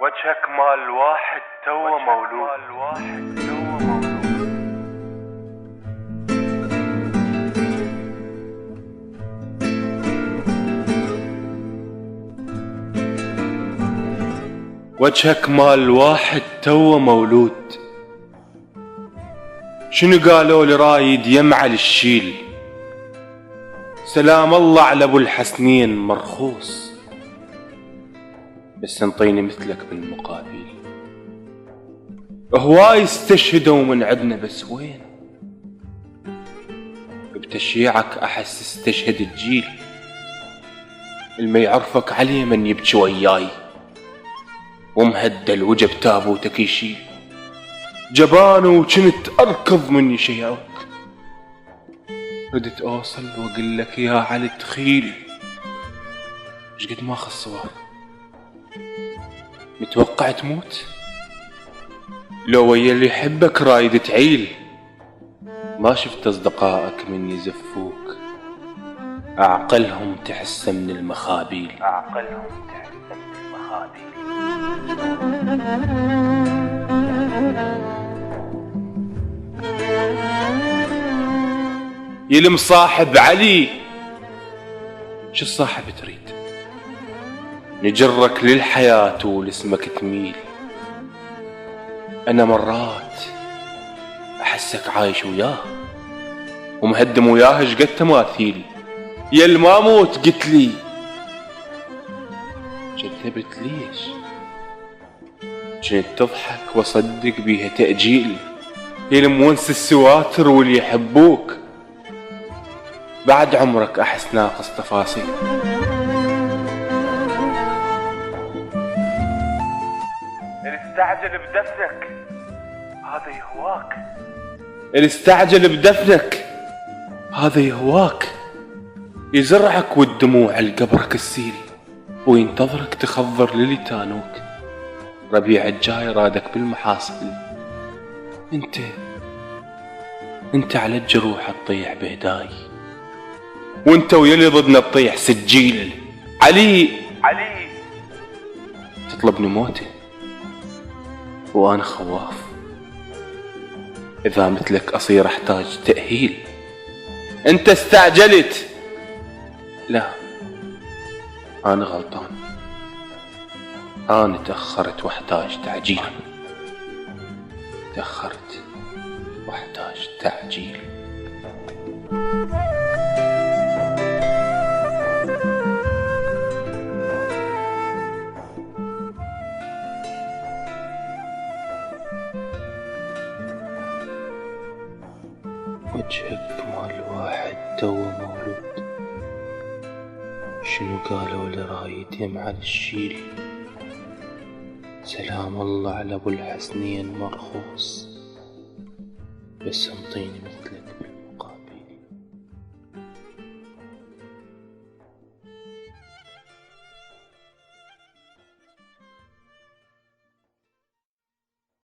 وجهك مال واحد توه مولود. وجهك مال واحد توه مولود. شنو قالوا لرايد يمع للشيل؟ سلام الله على ابو الحسنين مرخوص، بس انطيني مثلك بالمقابل. هواي استشهدوا من عدنا بس وين؟ بتشييعك احس استشهد الجيل. الما يعرفك عليه من يبكي وياي، ومهدل وجب تابوتك يشيل. جبان وكنت اركض مني شيعوك، ردت اوصل واقول لك يا علي تخيل. شقد ما خصوار متوقع تموت؟ لو ويا اللي يحبك رايد تعيل. ما شفت اصدقائك من يزفوك، اعقلهم تحس من المخابيل. يلم صاحب علي، شو الصاحب تريد؟ نجرك للحياة ولاسمك تميل. انا مرات احسك عايش وياه ومهدم وياه شقد تماثيل. يل ما موت قلت لي، كذبت ليش؟ كنت تضحك واصدق بيها تأجيل. يل مونس السواتر واللي يحبوك، بعد عمرك احس ناقص تفاصيل. اللي استعجل بدفنك هذا يهواك. اللي استعجل بدفنك هذا يهواك. يزرعك والدموع لقبرك السيل، وينتظرك تخضر للي تانوك. ربيع الجاي رادك بالمحاصيل. انت على الجروح تطيح بهداي، وانت ويلي ضدنا تطيح سجيل. علي تطلبني موتي وانا خواف. اذا مثلك اصير احتاج تأهيل. انت استعجلت. لا، انا غلطان. انا تأخرت واحتاج تعجيل. تأخرت واحتاج تعجيل. وجهك مال واحد توه مولود. شنو قالوا لرايد يمع الشيل؟ سلام الله على ابو الحسنين مرخوص، بس انطيني مثلك